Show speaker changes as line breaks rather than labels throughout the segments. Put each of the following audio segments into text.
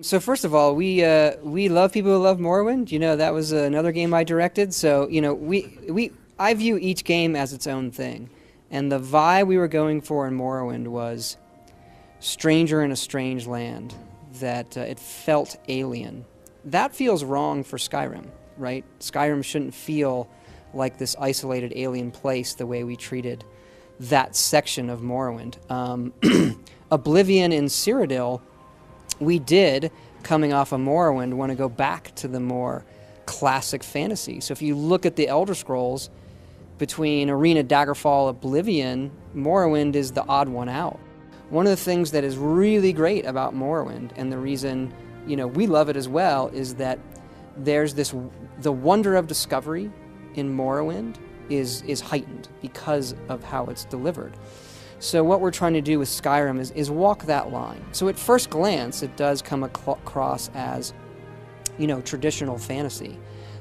So first of all, we love people who love Morrowind. You know, that was another game I directed. So you know, I view each game as its own thing, and the vibe we were going for in Morrowind was stranger in a strange land. That it felt alien. That feels wrong for Skyrim, right? Skyrim shouldn't feel like this isolated alien place the way we treated that section of Morrowind. Oblivion in Cyrodiil, we did, coming off of Morrowind, want to go back to the more classic fantasy. So if you look at the Elder Scrolls, between Arena, Daggerfall, Oblivion, Morrowind is the odd one out. One of the things that is really great about Morrowind, and the reason, you know, we love it as well, is that there's the wonder of discovery in Morrowind is heightened because of how it's delivered. So what we're trying to do with Skyrim is walk that line. So at first glance, it does come across as, you know, traditional fantasy.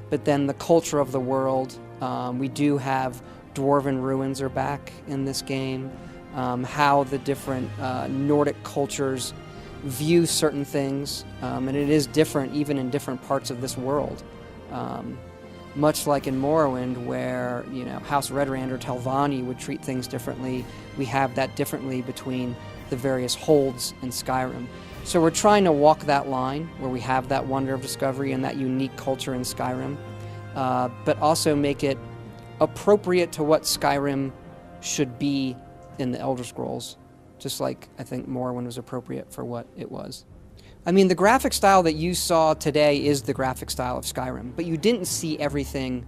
But then the culture of the world, we do have dwarven ruins are back in this game, how the different Nordic cultures view certain things, and it is different even in different parts of this world. Much like in Morrowind, where, you know, House Redrand or Telvanni would treat things differently, we have that differently between the various holds in Skyrim. So we're trying to walk that line where we have that wonder of discovery and that unique culture in Skyrim, but also make it appropriate to what Skyrim should be in the Elder Scrolls, just like I think Morrowind was appropriate for what it was. I mean, the graphic style that you saw today is the graphic style of Skyrim, but you didn't see everything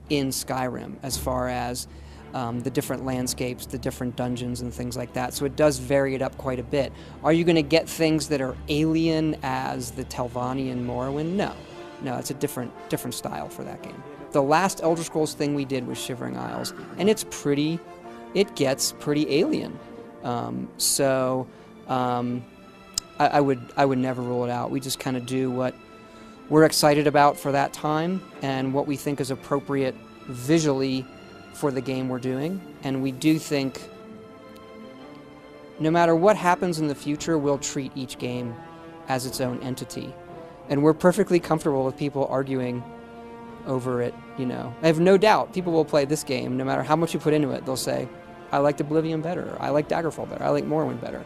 in Skyrim as far as the different landscapes, the different dungeons and things like that, so it does vary it up quite a bit. Are you going to get things that are alien as the Telvanni in Morrowind? No, it's a different style for that game. The last Elder Scrolls thing we did was Shivering Isles, and it gets pretty alien. I would never rule it out. We just kind of do what we're excited about for that time and what we think is appropriate visually for the game we're doing. And we do think no matter what happens in the future, we'll treat each game as its own entity. And we're perfectly comfortable with people arguing over it, you know. I have no doubt people will play this game, no matter how much you put into it. They'll say, I liked Oblivion better, or I like Daggerfall better, I like Morrowind better.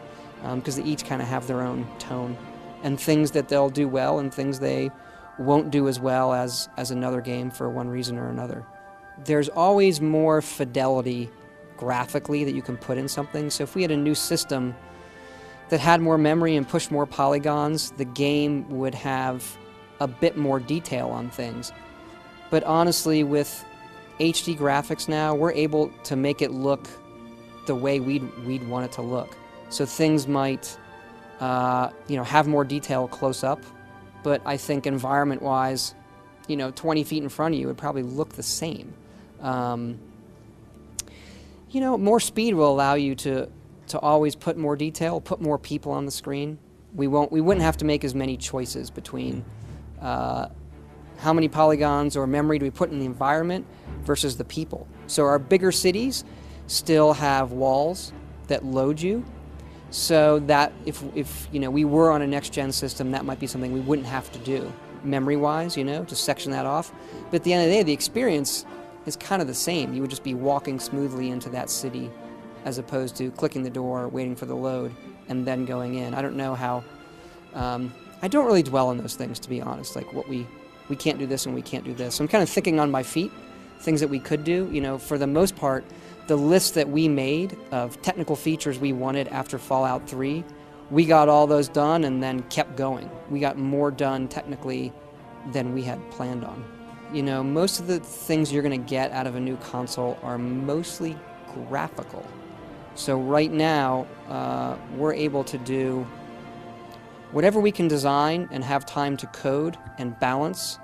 Because they each kind of have their own tone and things that they'll do well and things they won't do as well as another game for one reason or another. There's always more fidelity graphically that you can put in something. So if we had a new system that had more memory and pushed more polygons, the game would have a bit more detail on things. But honestly, with HD graphics now, we're able to make it look the way we'd want it to look. So things might, have more detail close up, but I think environment-wise, 20 feet in front of you would probably look the same. More speed will allow you to always put more detail, put more people on the screen. We wouldn't have to make as many choices between how many polygons or memory do we put in the environment versus the people. So our bigger cities still have walls that load you. So that if we were on a next-gen system, that might be something we wouldn't have to do memory-wise, to section that off. But at the end of the day, the experience is kind of the same. You would just be walking smoothly into that city as opposed to clicking the door, waiting for the load, and then going in. I don't know how... I don't really dwell on those things, to be honest, like what we can't do this and we can't do this. So I'm kind of thinking on my feet, things that we could do. For the most part, the list that we made of technical features we wanted after Fallout 3, we got all those done and then kept going. We got more done technically than we had planned on. Most of the things you're going to get out of a new console are mostly graphical. So right now, we're able to do whatever we can design and have time to code and balance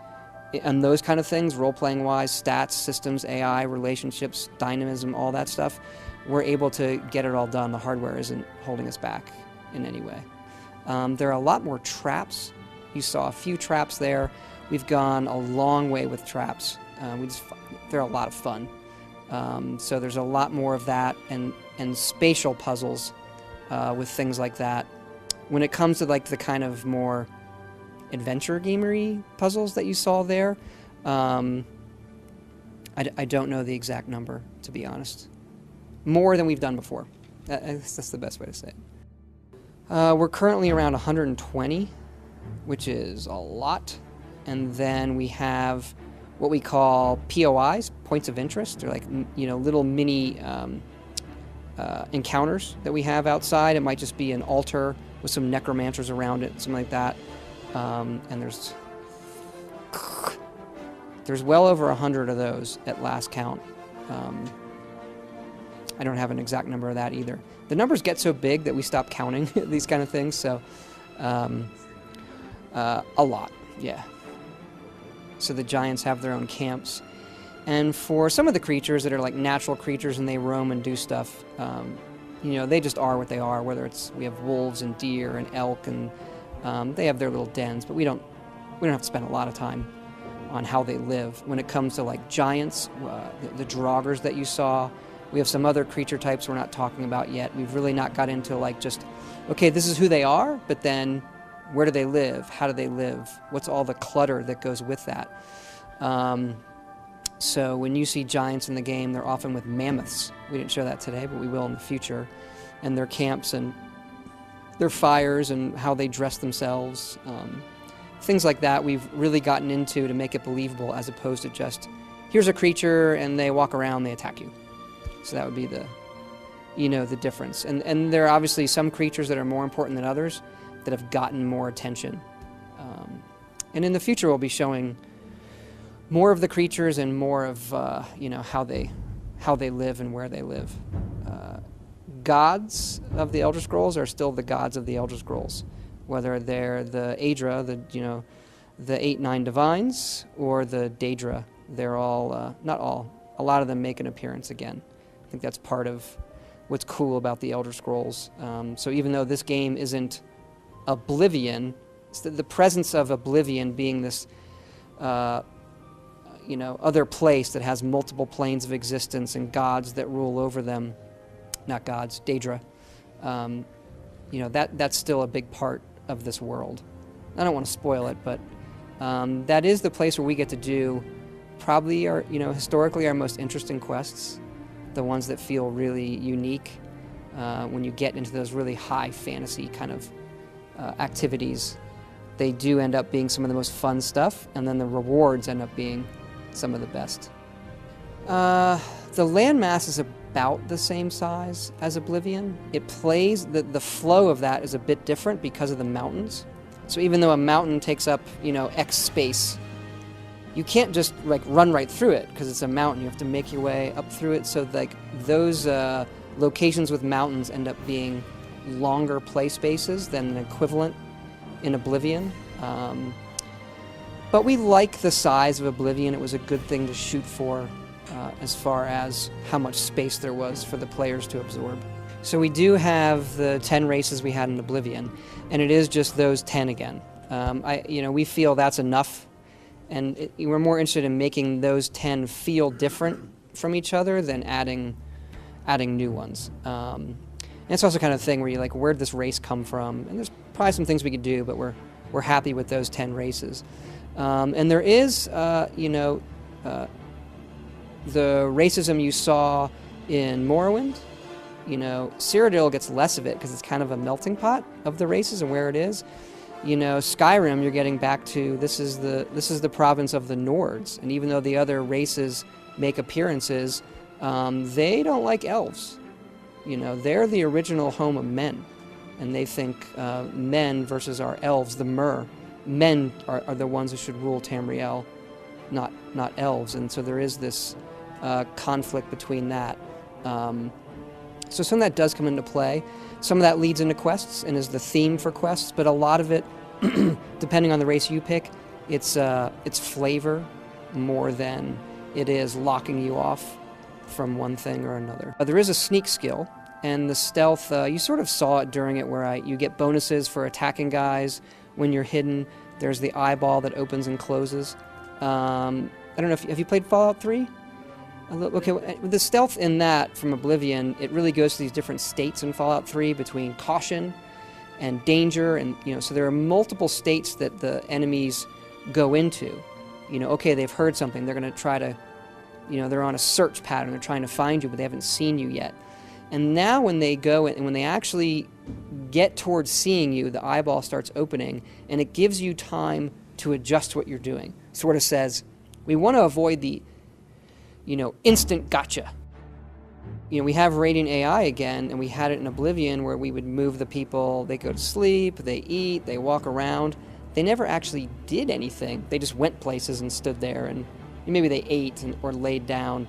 and those kind of things, role-playing wise, stats, systems, AI, relationships, dynamism, all that stuff, we're able to get it all done. The hardware isn't holding us back in any way. There are a lot more traps. You saw a few traps there. We've gone a long way with traps. They're a lot of fun. So there's a lot more of that, and and spatial puzzles with things like that. When it comes to like the kind of more adventure gamery puzzles that you saw there, I don't know the exact number, to be honest. More than we've done before. That's the best way to say it. We're currently around 120, which is a lot. And then we have what we call POIs, points of interest. They're like, little mini encounters that we have outside. It might just be an altar with some necromancers around it, something like that. And there's well over 100 of those at last count. I don't have an exact number of that either. The numbers get so big that we stop counting these kind of things, so a lot, yeah. So the giants have their own camps. And for some of the creatures that are like natural creatures and they roam and do stuff, they just are what they are, whether it's we have wolves and deer and elk, and they have their little dens, but we don't have to spend a lot of time on how they live. When it comes to like giants, the draugrs that you saw, we have some other creature types we're not talking about yet. We've really not got into like just, okay, this is who they are, but then where do they live? How do they live? What's all the clutter that goes with that? So when you see giants in the game, they're often with mammoths. We didn't show that today, but we will in the future. And their camps and their fires and how they dress themselves. Things like that we've really gotten into to make it believable, as opposed to just, here's a creature and they walk around, they attack you. So that would be the difference. And there are obviously some creatures that are more important than others that have gotten more attention. And in the future, we'll be showing more of the creatures and more of how they live and where they live. Gods of the Elder Scrolls are still the gods of the Elder Scrolls, whether they're the Aedra, the 8-9 divines, or the Daedra. They're all not all. A lot of them make an appearance again. I think that's part of what's cool about the Elder Scrolls. So even though this game isn't Oblivion, it's the presence of Oblivion being this, other place that has multiple planes of existence and gods that rule over them. Not gods, Daedra. That's still a big part of this world. I don't want to spoil it, but that is the place where we get to do probably historically our most interesting quests. The ones that feel really unique when you get into those really high fantasy kind of activities. They do end up being some of the most fun stuff, and then the rewards end up being some of the best. The landmass is about the same size as Oblivion. It plays, the flow of that is a bit different because of the mountains. So even though a mountain takes up, X space, you can't just like run right through it because it's a mountain. You have to make your way up through it. So like those locations with mountains end up being longer play spaces than an equivalent in Oblivion. But we like the size of Oblivion. It was a good thing to shoot for as far as how much space there was for the players to absorb. So we do have the 10 races we had in Oblivion, and it is just those 10 again. We feel that's enough. And we're more interested in making those 10 feel different from each other than adding new ones. And it's also kind of thing where you're like, where'd this race come from? And there's probably some things we could do, but we're happy with those 10 races. And there is, the racism you saw in Morrowind. Cyrodiil gets less of it because it's kind of a melting pot of the races and where it is. Skyrim, you're getting back to this is the province of the Nords, and even though the other races make appearances, they don't like elves. They're the original home of men, and they think men versus our elves, the Mer, men are the ones who should rule Tamriel, not elves, and so there is this conflict between that. So some of that does come into play. Some of that leads into quests and is the theme for quests, but a lot of it, depending on the race you pick, it's flavor more than it is locking you off from one thing or another. There is a sneak skill, and the stealth, you sort of saw it during it where you get bonuses for attacking guys when you're hidden. There's the eyeball that opens and closes. I don't know, have you played Fallout 3? Okay, the stealth in that from Oblivion, it really goes to these different states in Fallout 3 between caution and danger, and so there are multiple states that the enemies go into. Okay, they've heard something, they're going to try to, they're on a search pattern, they're trying to find you, but they haven't seen you yet. And now when they go and when they actually get towards seeing you, the eyeball starts opening, and it gives you time to adjust what you're doing. Sort of says, we want to avoid the instant gotcha. We have Radiant AI again, and we had it in Oblivion where we would move the people, they go to sleep, they eat, they walk around. They never actually did anything. They just went places and stood there, and maybe they ate or laid down.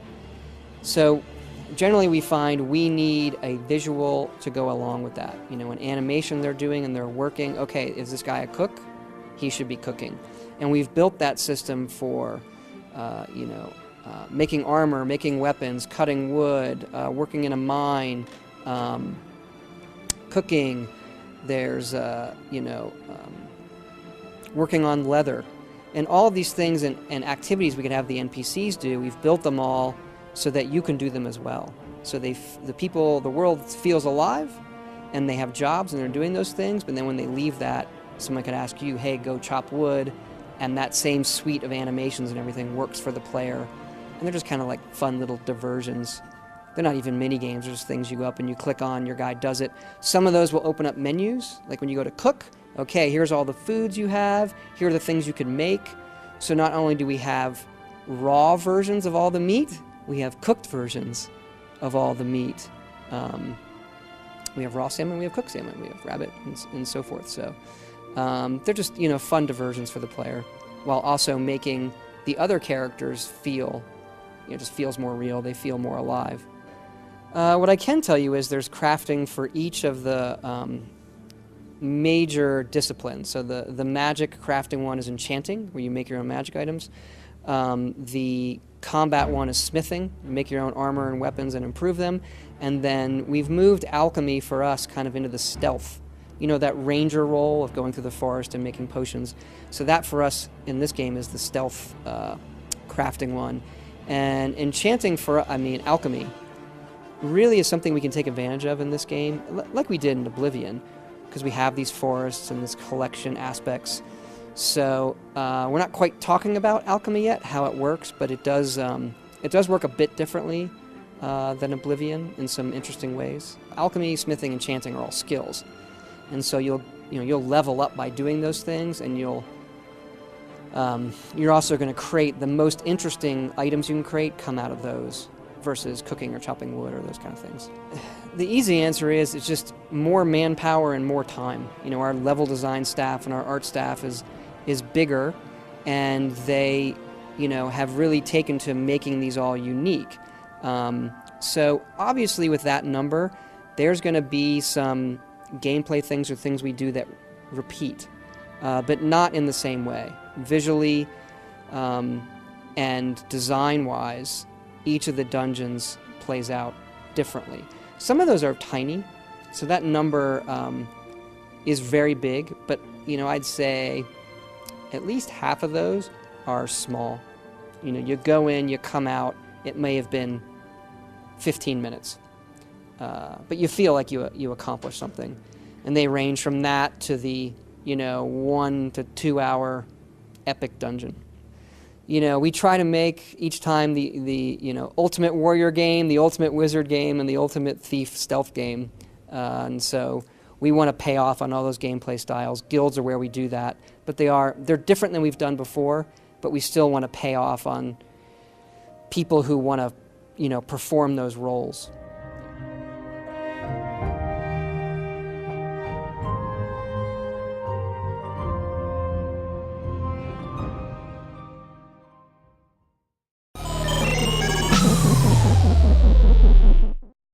So generally we find we need a visual to go along with that. An animation they're doing and they're working. Okay, is this guy a cook? He should be cooking. And we've built that system for, making armor, making weapons, cutting wood, working in a mine, cooking. There's, working on leather. And all of these things and activities we could have the NPCs do, we've built them all so that you can do them as well. So the world feels alive, and they have jobs and they're doing those things, but then when they leave that, someone could ask you, hey, go chop wood, and that same suite of animations and everything works for the player. And they're just kind of like fun little diversions. They're not even mini games, they're just things you go up and you click on, your guy does it. Some of those will open up menus, like when you go to cook, okay, here's all the foods you have, here are the things you can make. So not only do we have raw versions of all the meat, we have cooked versions of all the meat. We have raw salmon, we have cooked salmon, we have rabbit, and so forth. So they're just, fun diversions for the player, while also making the other characters feel, just feels more real, they feel more alive. What I can tell you is there's crafting for each of the major disciplines. So the magic crafting one is enchanting, where you make your own magic items. The combat one is smithing, you make your own armor and weapons and improve them. And then we've moved alchemy for us kind of into the stealth. That ranger role of going through the forest and making potions. So that for us in this game is the stealth crafting one. And enchanting alchemy really is something we can take advantage of in this game, like we did in Oblivion, because we have these forests and this collection aspects. So we're not quite talking about alchemy yet, how it works, but it does work a bit differently than Oblivion in some interesting ways. Alchemy, smithing, and enchanting are all skills, and so you'll level up by doing those things, and you're also going to create the most interesting items you can create come out of those versus cooking or chopping wood or those kind of things. The easy answer is it's just more manpower and more time. Our level design staff and our art staff is bigger, and they have really taken to making these all unique. So obviously with that number, there's going to be some gameplay things or things we do that repeat, but not in the same way. Visually and design-wise, each of the dungeons plays out differently. Some of those are tiny, so that number is very big, but I'd say at least half of those are small. You go in, you come out, it may have been 15 minutes, but you feel like you accomplished something. And they range from that to the 1 to 2 hour epic dungeon. We try to make each time the ultimate warrior game, the ultimate wizard game, and the ultimate thief stealth game. And so we want to pay off on all those gameplay styles. Guilds are where we do that, but they're different than we've done before, but we still want to pay off on people who want to perform those roles.